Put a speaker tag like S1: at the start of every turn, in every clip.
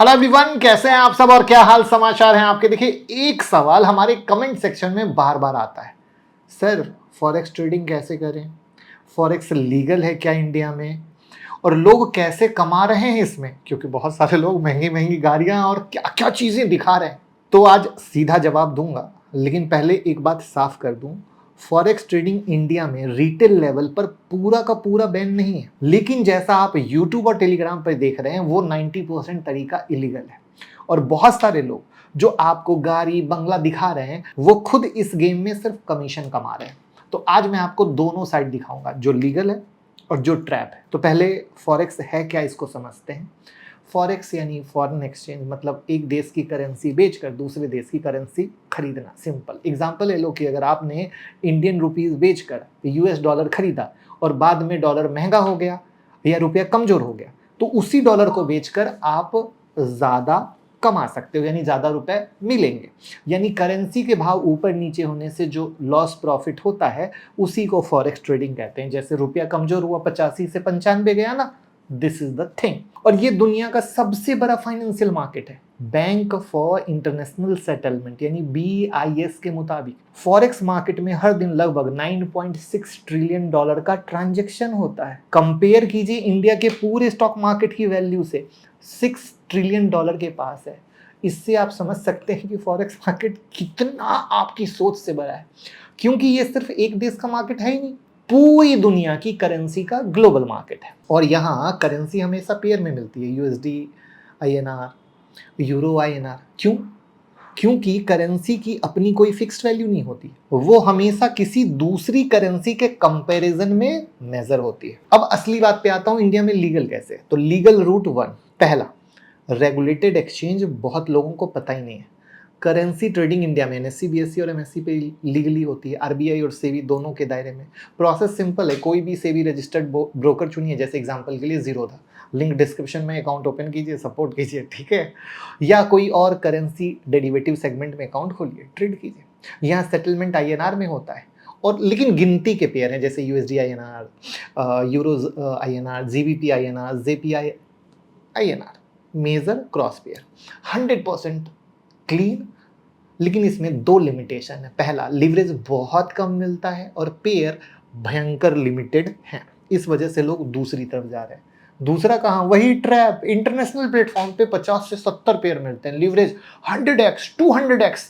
S1: Hello everyone, कैसे हैं आप सब और क्या हाल समाचार हैं आपके। देखिए, एक सवाल हमारे कमेंट सेक्शन में बार बार आता है, सर फॉरेक्स ट्रेडिंग कैसे करें, फॉरेक्स लीगल है क्या इंडिया में, और लोग कैसे कमा रहे हैं इसमें, क्योंकि बहुत सारे लोग महंगी महंगी गाड़ियां और क्या क्या चीजें दिखा रहे हैं। तो आज सीधा जवाब दूंगा, लेकिन पहले एक बात साफ कर दूं, फॉरेक्स ट्रेडिंग इंडिया में रिटेल लेवल पर पूरा का पूरा बैन नहीं है, लेकिन जैसा आप यूट्यूब और टेलीग्राम पर देख रहे हैं वो 90% तरीका इलीगल है। और बहुत सारे लोग जो आपको गाड़ी बंगला दिखा रहे हैं वो खुद इस गेम में सिर्फ कमीशन कमा रहे हैं। तो आज मैं आपको दोनों साइड दिखाऊंगा, जो लीगल है और जो ट्रैप है। तो पहले फॉरेक्स है क्या, इसको समझते हैं। फॉरेक्स यानी फॉरेन एक्सचेंज, मतलब एक देश की करेंसी बेचकर दूसरे देश की करेंसी खरीदना। सिंपल एग्जांपल ले लो कि अगर आपने इंडियन रुपीस बेचकर यूएस डॉलर खरीदा और बाद में डॉलर महंगा हो गया या रुपया कमजोर हो गया, तो उसी डॉलर को बेचकर आप ज्यादा कमा सकते हो, यानी ज्यादा रुपए मिलेंगे। यानी करेंसी के भाव ऊपर नीचे होने से जो लॉस प्रॉफिट होता है उसी को फॉरेक्स ट्रेडिंग कहते हैं। जैसे रुपया कमजोर हुआ, 85 से 95 गया ना, दिस इज द थिंग। और ये दुनिया का सबसे बड़ा फाइनेंशियल मार्केट है। बैंक फॉर इंटरनेशनल सेटलमेंट यानी BIS के मुताबिक फॉरेक्स मार्केट में हर दिन लगभग 9.6 ट्रिलियन डॉलर का ट्रांजैक्शन होता है। कंपेयर कीजिए इंडिया के पूरे स्टॉक मार्केट की वैल्यू से, 6 ट्रिलियन डॉलर के पास है। इससे आप समझ सकते हैं कि फॉरेक्स मार्केट कितना आपकी सोच से बड़ा है, क्योंकि ये सिर्फ एक देश का मार्केट है ही नहीं, पूरी दुनिया की करेंसी का ग्लोबल मार्केट है। और यहाँ करेंसी हमेशा पेयर में मिलती है, USD INR, यूरो INR। क्यों? क्योंकि करेंसी की अपनी कोई फिक्स्ड वैल्यू नहीं होती, वो हमेशा किसी दूसरी करेंसी के कंपैरिजन में मेजर होती है। अब असली बात पे आता हूँ, इंडिया में लीगल कैसे। तो लीगल रूट 1, पहला रेगुलेटेड एक्सचेंज, बहुत लोगों को पता ही नहीं है। करेंसी ट्रेडिंग इंडिया में NSE BSE और MSE पे लीगली होती है, RBI और सेबी दोनों के दायरे में। प्रोसेस सिंपल है, कोई भी सेबी रजिस्टर्ड ब्रोकर चुनिए, जैसे एग्जांपल के लिए जीरोधा, लिंक डिस्क्रिप्शन में अकाउंट ओपन कीजिए, सपोर्ट कीजिए, ठीक है। या कोई और करेंसी डेरिवेटिव सेगमेंट में अकाउंट खोलिए, ट्रेड कीजिए। यहाँ सेटलमेंट INR में होता है, और लेकिन गिनती के पेयर हैं, जैसे USD INR, euro INR, GBP INR, JPY INR, major cross pair 100% clean. लेकिन इसमें दो लिमिटेशन है। पहला, लिवरेज बहुत कम मिलता है, और पेयर भयंकर लिमिटेड है, इस वजह से लोग दूसरी तरफ जा रहे हैं। दूसरा कहाँ, वही ट्रैप, इंटरनेशनल प्लेटफॉर्म पे 50 से 70 पेयर मिलते हैं, लिवरेज 100x 200x,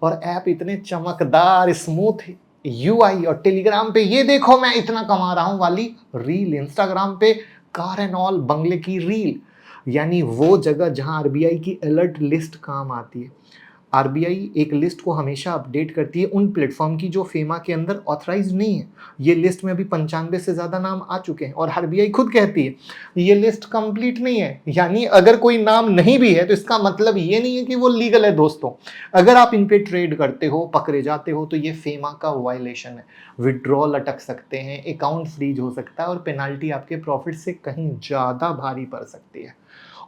S1: और ऐप इतने चमकदार स्मूथ UI, और टेलीग्राम पे ये देखो मैं इतना कमा रहा हूं वाली रील, इंस्टाग्राम पे कार एंड ऑल बंगले की रील। यानी वो जगह जहां RBI की अलर्ट लिस्ट काम आती है। RBI एक लिस्ट को हमेशा अपडेट करती है उन प्लेटफॉर्म की जो फेमा के अंदर ऑथराइज नहीं है। ये लिस्ट में अभी 95 से ज़्यादा नाम आ चुके हैं, और RBI खुद कहती है ये लिस्ट कंप्लीट नहीं है। यानी अगर कोई नाम नहीं भी है तो इसका मतलब ये नहीं है कि वो लीगल है। दोस्तों, अगर आप इन पे ट्रेड करते हो, पकड़े जाते हो, तो ये फेमा का वायलेशन है। विड्रॉल अटक सकते हैं, अकाउंट फ्रीज हो सकता है, और पेनाल्टी आपके प्रॉफिट से कहीं ज़्यादा भारी पड़ सकती है।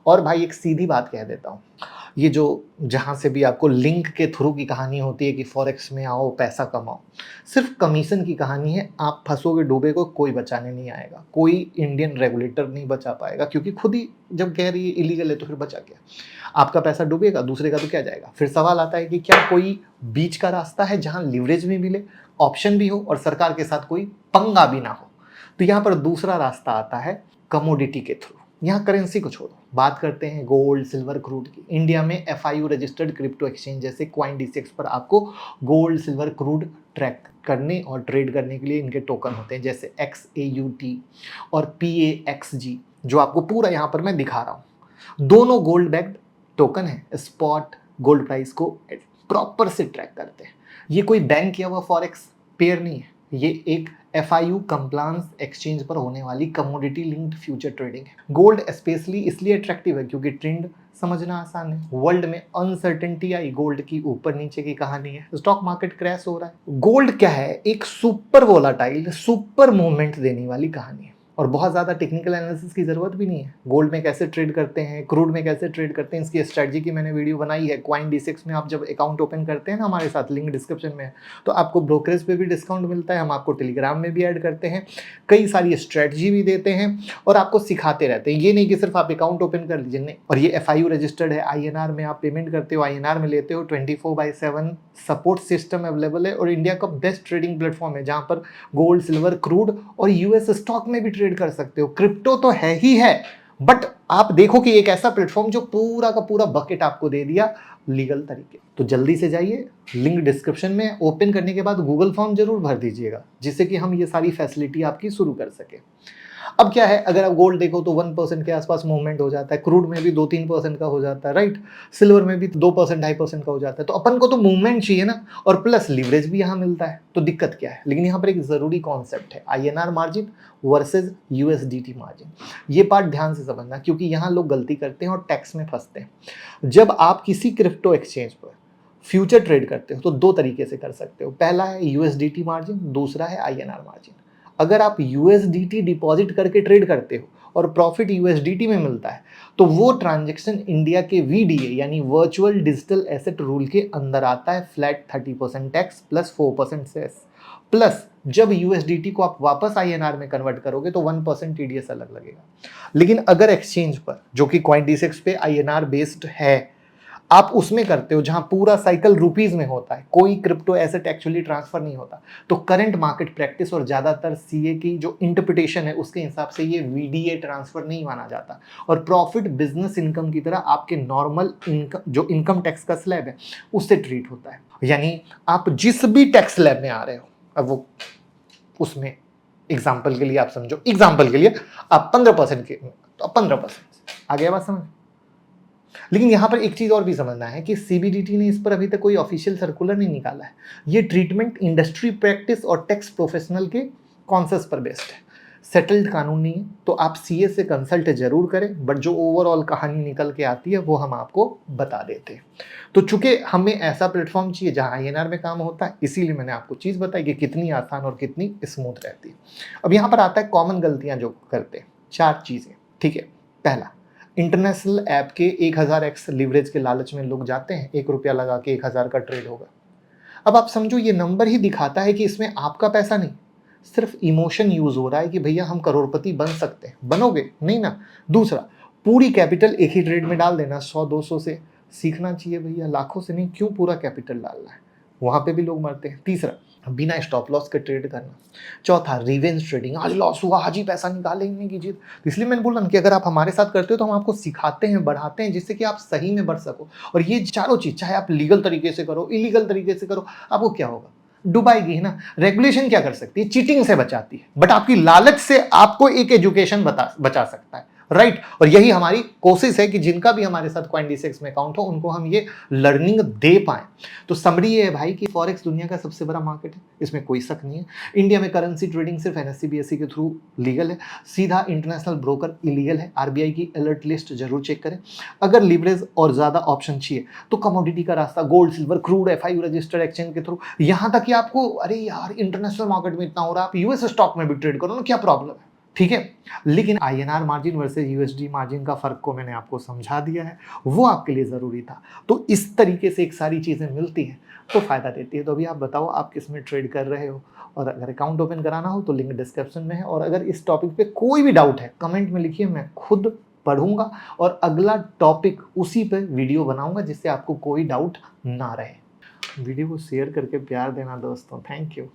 S1: और भाई एक सीधी बात कह देता हूँ, ये जो जहाँ से भी आपको लिंक के थ्रू की कहानी होती है कि फॉरेक्स में आओ पैसा कमाओ, सिर्फ कमीशन की कहानी है। आप फंसोगे डूबे को कोई बचाने नहीं आएगा, कोई इंडियन रेगुलेटर नहीं बचा पाएगा, क्योंकि खुद ही जब कह रही है इलीगल है तो फिर बचा क्या। आपका पैसा डूबेगा, दूसरे का तो क्या जाएगा। फिर सवाल आता है कि क्या कोई बीच का रास्ता है जहाँ लिवरेज भी मिले, ऑप्शन भी हो, और सरकार के साथ कोई पंगा भी ना हो। तो यहाँ पर दूसरा रास्ता आता है कमोडिटी के थ्रू। यहाँ करेंसी को छोड़ो, बात करते हैं गोल्ड सिल्वर क्रूड की। इंडिया में FIU रजिस्टर्ड क्रिप्टो एक्सचेंज जैसे CoinDCX पर आपको गोल्ड सिल्वर क्रूड ट्रैक करने और ट्रेड करने के लिए इनके टोकन होते हैं, जैसे XAUT और PAXG, जो आपको पूरा यहाँ पर मैं दिखा रहा हूँ। दोनों गोल्ड बैक्ड टोकन है, स्पॉट गोल्ड प्राइस को प्रॉपर से ट्रैक करते हैं। ये कोई बैंक किया हुआ फॉरेक्स पेयर नहीं है, ये एक FIU कंप्लायंस एक्सचेंज पर होने वाली कमोडिटी लिंक्ड फ्यूचर ट्रेडिंग है। गोल्ड स्पेशली इसलिए अट्रैक्टिव है क्योंकि ट्रेंड समझना आसान है। वर्ल्ड में अनसर्टेनिटी आई, गोल्ड की ऊपर नीचे की कहानी है, स्टॉक मार्केट क्रैश हो रहा है। गोल्ड क्या है, एक सुपर वोलाटाइल, सुपर मूवमेंट देने वाली कहानी है। और बहुत ज़्यादा टेक्निकल एनालिसिस की ज़रूरत भी नहीं है। गोल्ड में कैसे ट्रेड करते हैं, क्रूड में कैसे ट्रेड करते हैं, इसकी स्ट्रैटेजी की मैंने वीडियो बनाई है। CoinD6 में आप जब अकाउंट ओपन करते हैं ना हमारे साथ, लिंक डिस्क्रिप्शन में है, तो आपको ब्रोकरेज पे भी डिस्काउंट मिलता है, हम आपको टेलीग्राम में भी ऐड करते हैं, कई सारी स्ट्रैटेजी भी देते हैं और आपको सिखाते रहते हैं। ये नहीं कि सिर्फ आप अकाउंट ओपन कर लीजिए, नहीं। और ये FIU रजिस्टर्ड है, INR में आप पेमेंट करते हो, INR में लेते हो, 24/7 सपोर्ट सिस्टम अवेलेबल है और इंडिया का बेस्ट ट्रेडिंग प्लेटफॉर्म है जहाँ पर गोल्ड, सिल्वर, क्रूड और US स्टॉक में भी ट्रेड कर सकते हो। क्रिप्टो तो है ही है, बट आप देखो कि एक ऐसा प्लेटफॉर्म जो पूरा का पूरा बकेट आपको दे दिया लीगल तरीके। तो जल्दी से जाइए, लिंक डिस्क्रिप्शन में, ओपन करने के बाद गूगल फॉर्म जरूर भर दीजिएगा जिससे कि हम ये सारी फैसिलिटी आपकी शुरू कर सके। अब क्या है, अगर आप गोल्ड देखो तो 1% के आसपास मूवमेंट हो जाता है, क्रूड में भी 2-3% का हो जाता है, राइट, सिल्वर में भी 2% 2.5% का हो जाता है। तो अपन को तो मूवमेंट चाहिए ना, और प्लस लीवरेज भी यहाँ मिलता है, तो दिक्कत क्या है। लेकिन यहाँ पर एक जरूरी कॉन्सेप्ट है, INR margin versus USDT margin. ये पार्ट ध्यान से समझना, क्योंकि यहाँ लोग गलती करते हैं और टैक्स में फंसते हैं। जब आप किसी क्रिप्टो एक्सचेंज पर फ्यूचर ट्रेड करते हो तो दो तरीके से कर सकते हो, पहला है USDT मार्जिन, दूसरा है INR मार्जिन। अगर आप USDT डिपॉजिट करके ट्रेड करते हो और प्रॉफिट USDT में मिलता है तो वो ट्रांजैक्शन इंडिया के VDA यानी वर्चुअल डिजिटल एसेट रूल के अंदर आता है, flat 30% tax plus 4% cess, plus जब USDT को आप वापस INR में कन्वर्ट करोगे तो 1% TDS अलग लगेगा। लेकिन अगर एक्सचेंज पर, जो कि CoinD6 पे INR बेस्ड है, आप उसमें करते हो जहां पूरा साइकिल रुपीज में होता है, कोई क्रिप्टो एसेट एक्चुअली ट्रांसफर नहीं होता, तो करंट मार्केट प्रैक्टिस और ज्यादातर CA की जो इंटरप्रिटेशन है उसके हिसाब से ये VDA ट्रांसफर नहीं माना जाता और प्रॉफिट बिजनेस इनकम की तरह आपके नॉर्मल इनकम, जो इनकम टैक्स का स्लैब है, उससे ट्रीट होता है। यानी आप जिस भी टैक्स स्लैब में आ रहे हो, अब वो उसमें एग्जाम्पल के लिए आप समझो, एग्जाम्पल के लिए आप 15% के, तो 15% आ गया बात समझ। लेकिन यहां पर एक चीज और भी समझना है कि CBDT ने इस पर अभी तक कोई ऑफिशियल सर्कुलर नहीं निकाला है। ये ट्रीटमेंट इंडस्ट्री प्रैक्टिस और टैक्स प्रोफेशनल के कॉन्सेप्ट पर बेस्ड है, सेटल्ड कानून नहीं है। तो आप CA से कंसल्ट जरूर करें, बट जो ओवरऑल कहानी निकल के आती है वो हम आपको बता देते हैं। तो चूंकि हमें ऐसा प्लेटफॉर्म चाहिए जहां INR में काम होता है, इसीलिए मैंने आपको चीज बताई कि कितनी आसान और कितनी स्मूथ रहती है। अब यहां पर आता है कॉमन गलतियां जो करते हैं, 4 चीजें, ठीक है। पहला, इंटरनेशनल ऐप के 1000x लीवरेज के लालच में लोग जाते हैं, 1 रुपया लगा के 1000 का ट्रेड होगा। अब आप समझो ये नंबर ही दिखाता है कि इसमें आपका पैसा नहीं, सिर्फ इमोशन यूज हो रहा है कि भैया हम करोड़पति बन सकते हैं। बनोगे नहीं ना। दूसरा, पूरी कैपिटल एक ही ट्रेड में डाल देना, 100-200 से सीखना चाहिए भैया, लाखों से नहीं, क्यों पूरा कैपिटल डालना है, वहां पे भी लोग मरते हैं। तीसरा, बिना स्टॉप लॉस के ट्रेड करना। चौथा, रिवेंज ट्रेडिंग, आज लॉस हुआ आज ही पैसा निकालेंगे की जीत। इसलिए मैंने बोला कि अगर आप हमारे साथ करते हो तो हम आपको सिखाते हैं, बढ़ाते हैं, जिससे कि आप सही में बढ़ सको। और ये चारों चीज, चाहे आप लीगल तरीके से करो, इलीगल तरीके से करो, आपको क्या होगा, डुबाएगी है ना। रेगुलेशन क्या कर सकती है, चीटिंग से बचाती है, बट आपकी लालच से आपको एक एजुकेशन बचा सकता है, राइट। और यही हमारी कोशिश है कि जिनका भी हमारे साथ CoinD6 में अकाउंट हो उनको हम ये लर्निंग दे पाए। तो समरी ये है भाई कि फॉरेक्स दुनिया का सबसे बड़ा मार्केट है, इसमें कोई शक नहीं है। इंडिया में करेंसी ट्रेडिंग सिर्फ NSE BSE के थ्रू लीगल है, सीधा इंटरनेशनल ब्रोकर इलीगल है। RBI की अलर्ट लिस्ट जरूर चेक करें। अगर लीवरेज और ज्यादा ऑप्शन चाहिए तो कमोडिटी का रास्ता, gold, silver, crude, FIU registered exchange के थ्रू, यहां तक कि आपको, अरे यार इंटरनेशनल मार्केट में इतना हो रहा है, आप US स्टॉक में भी ट्रेड करो ना, क्या प्रॉब्लम है, ठीक है। लेकिन INR margin versus USD margin का फर्क को मैंने आपको समझा दिया है, वो आपके लिए जरूरी था। तो इस तरीके से एक सारी चीजें मिलती हैं तो फायदा देती है। तो अभी आप बताओ आप किस में ट्रेड कर रहे हो, और अगर अकाउंट ओपन कराना हो तो लिंक डिस्क्रिप्शन में है। और अगर इस टॉपिक पे कोई भी डाउट है कमेंट में लिखिए, मैं खुद पढ़ूंगा और अगला टॉपिक उसी पे वीडियो बनाऊंगा जिससे आपको कोई डाउट ना रहे। वीडियो को शेयर करके प्यार देना दोस्तों, थैंक यू।